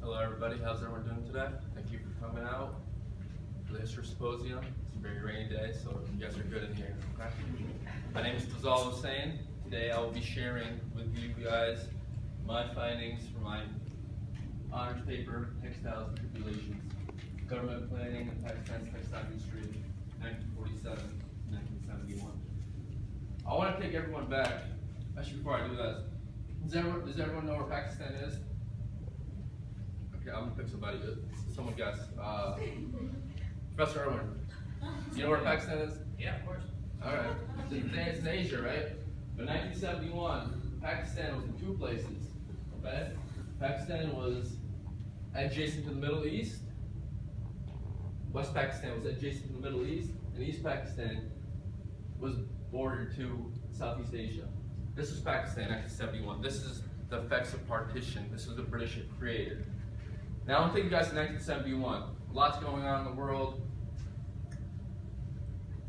Hello everybody, how's everyone doing today? Thank you for coming out for the History Symposium. It's a very rainy day, so you guys are good in here. Okay? My name is Fazal Hussain. Today I will be sharing with you guys my findings for my honors paper, Textiles and Tribulations, Government Planning in Pakistan's Textile Industry, 1947 1971. I want to take everyone back. Actually, before I do that, does everyone know where Pakistan is? Okay, I'm gonna pick somebody. Someone guess. Professor Irwin. You know where Pakistan is? Yeah, of course. All right. It's in Asia, right? In 1971, Pakistan was in two places. Okay? Pakistan was adjacent to the Middle East. West Pakistan was adjacent to the Middle East, and East Pakistan was bordered to Southeast Asia. This was Pakistan, 1971. This is the effects of partition. This was the British had created. Now I'm taking you guys to 1971. Lots going on in the world,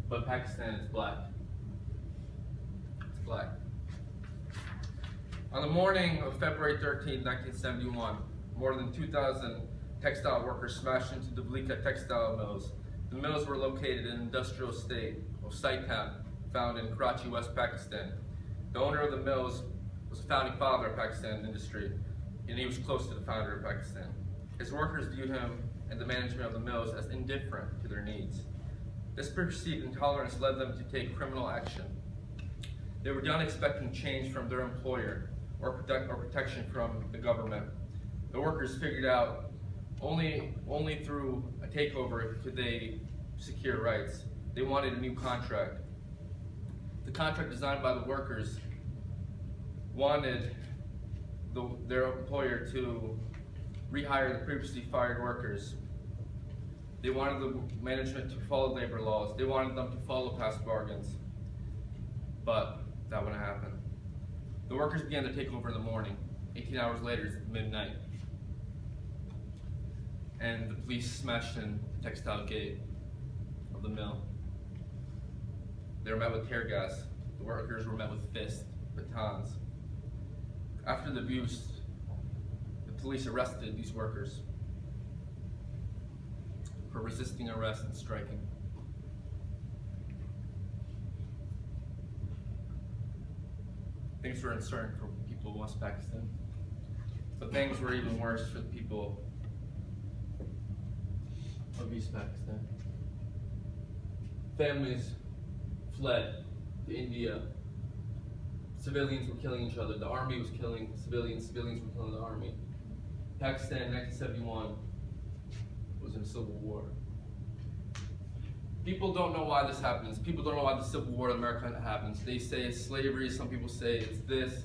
but Pakistan is black. It's black. On the morning of February 13, 1971, more than 2,000 textile workers smashed into the Dublika textile mills. The mills were located in an industrial state of Saipan, found in Karachi, West Pakistan. The owner of the mills was a founding father of Pakistan industry, and he was close to the founder of Pakistan. His workers viewed him and the management of the mills as indifferent to their needs. This perceived intolerance led them to take criminal action. They were done expecting change from their employer or protection from the government. The workers figured out only through a takeover could they secure rights. They wanted a new contract. The contract designed by the workers wanted their employer to rehire the previously fired workers. They wanted the management to follow labor laws. They wanted them to follow past bargains. But that wouldn't happen. The workers began to take over in the morning. 18 hours later, it's midnight. And the police smashed in the textile gate of the mill. They were met with tear gas. The workers were met with fists, batons. After the abuse, the police arrested these workers for resisting arrest and striking. Things were uncertain for people in West Pakistan, but things were even worse for the people of East Pakistan. Families fled to India. Civilians were killing each other. The army was killing civilians. Civilians were killing the army. Pakistan in 1971 was in a civil war. People don't know why this happens. People don't know why the Civil War in America happens. They say it's slavery, some people say it's this.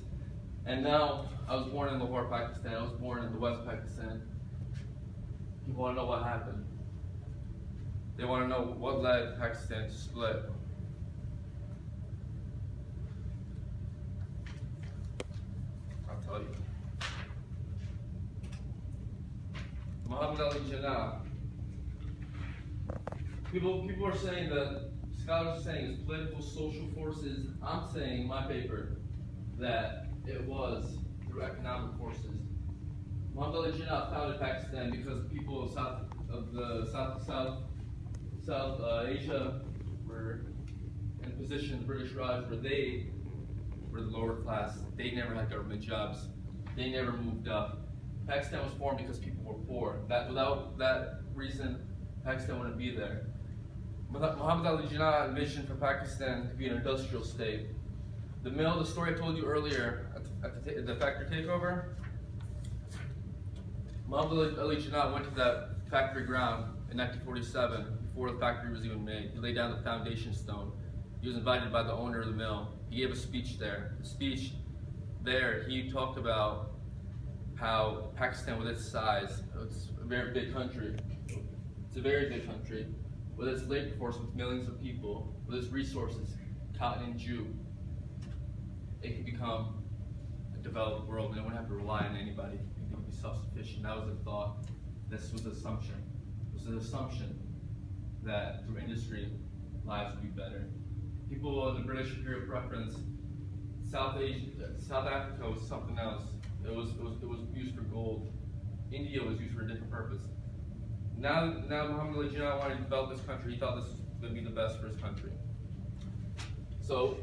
And now, I was born in Lahore, Pakistan. I was born in the West Pakistan. People want to know what happened. They want to know what led Pakistan to split. I'll tell you. Muhammad Ali Jinnah. People are saying that, scholars are saying it's political, social forces. I'm saying in my paper that it was through economic forces. Muhammad Ali Jinnah founded Pakistan because people of South Asia were in a position in the British Raj where they were the lower class. They never had government jobs. They never moved up. Pakistan was formed because people were poor. Without that reason, Pakistan wouldn't be there. Muhammad Ali Jinnah envisioned for Pakistan to be an industrial state. The mill, the story I told you earlier at the factory takeover, Muhammad Ali Jinnah went to that factory ground in 1947 before the factory was even made. He laid down the foundation stone. He was invited by the owner of the mill. He gave a speech there. The speech there, he talked about how Pakistan, with its size, it's a very big country. It's a very big country. With its labor force, with millions of people, with its resources, cotton and jute, it could become a developed world and it wouldn't have to rely on anybody. It would be self-sufficient. That was the thought. This was the assumption. It was an assumption that through industry, lives would be better. People in the British imperial preference, South Africa was something else. It was used for gold. India was used for a different purpose. Now Muhammad Ali Jinnah wanted to develop this country. He thought this was going to be the best for his country. So,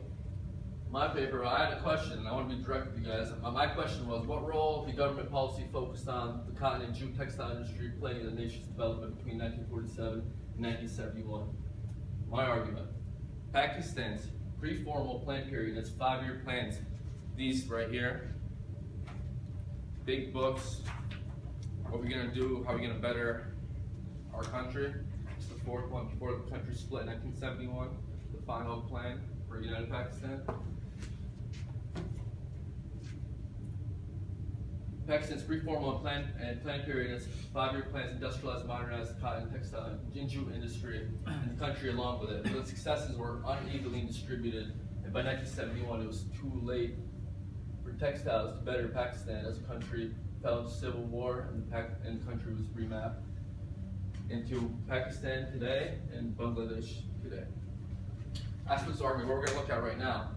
my paper, I had a question, and I want to be direct with you guys. My question was, what role did government policy focused on the cotton and jute textile industry play in the nation's development between 1947 and 1971? My argument, Pakistan's pre-formal plan period, its 5-year plans, these right here, big books, what we're going to do, how we're going to better our country. It's the fourth one before the country split in 1971, the final plan for United Pakistan. Pakistan's pre-formal plan period is 5-year plans industrialize, modernize the cotton, textile, and jute industry in the country along with it. But the successes were unevenly distributed, and by 1971 it was too late for textiles to better Pakistan as the country fell into civil war and the country was remapped into Pakistan today and Bangladesh today. That's what's argument. What we're going to look at right now.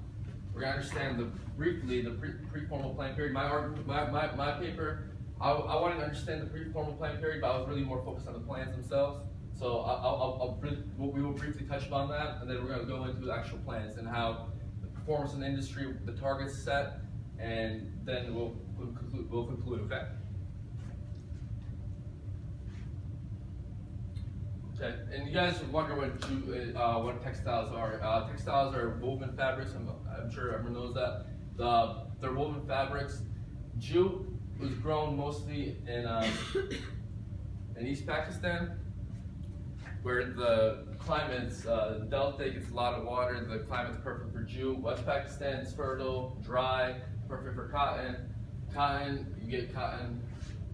We're going to understand briefly the pre-formal plan period. My paper, I wanted to understand the pre-formal plan period, but I was really more focused on the plans themselves. So we will briefly touch upon that, and then we're going to go into the actual plans and how the performance in the industry, the targets set, and then we'll conclude. Okay. Okay, and you guys wonder what textiles are. Textiles are woven fabrics. I'm sure everyone knows that. They're woven fabrics. Jute was grown mostly in East Pakistan, where the climate's delta gets a lot of water. The climate's perfect for jute. West Pakistan is fertile, dry, perfect for cotton. You get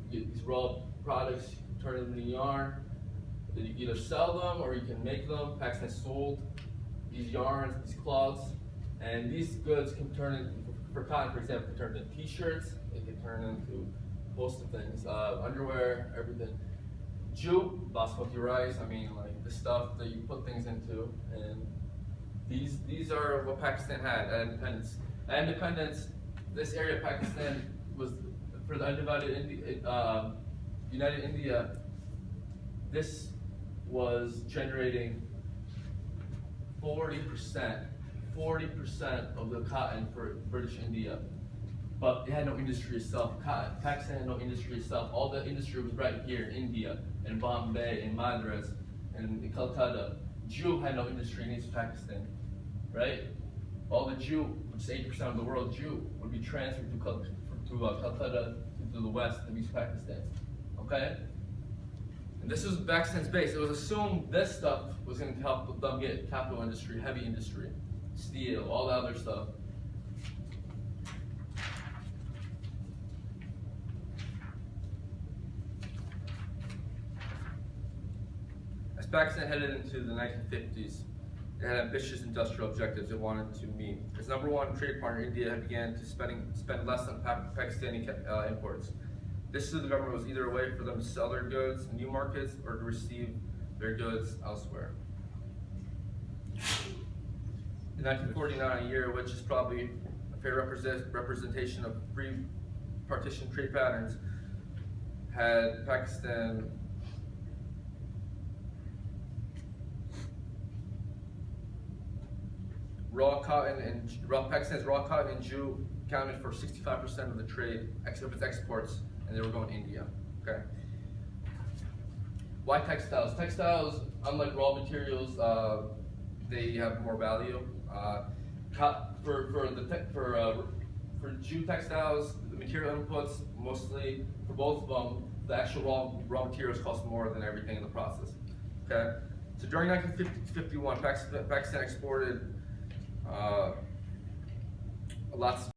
these raw products, you turn them into yarn. You can either sell them or you can make them. Pakistan sold these yarns, these cloths, and these goods can turn into, for cotton, for example, can turn into t-shirts. It can turn into a host of things, underwear, everything. Jute, basmati rice. I mean, like the stuff that you put things into, and these are what Pakistan had at independence. At independence, this area of Pakistan was for the undivided United India. This was generating 40% of the cotton for British India, but it had no industry itself. Pakistan had no industry itself. All the industry was right here in India, in Bombay, in Madras, and in Calcutta. Jute had no industry in East Pakistan, right? All the jute, which is 80% of the world jute, would be transferred to Calcutta, to the west of East Pakistan, okay? And this was Pakistan's base. It was assumed this stuff was going to help them get capital industry, heavy industry, steel, all the other stuff. As Pakistan headed into the 1950s, it had ambitious industrial objectives it wanted to meet. Its #1 trade partner, India, had began to spend less on Pakistani imports. This to the government was either a way for them to sell their goods in new markets or to receive their goods elsewhere. In 1949, a year which is probably a fair representation of pre-partition trade patterns, had Pakistan Pakistan's raw cotton and jute accounted for 65% of the trade of its exports, and they were going to India. Okay. Why textiles? Textiles, unlike raw materials, they have more value. For jute textiles, the material inputs mostly for both of them, the actual raw materials cost more than everything in the process. Okay. So during 1951, Pakistan exported lots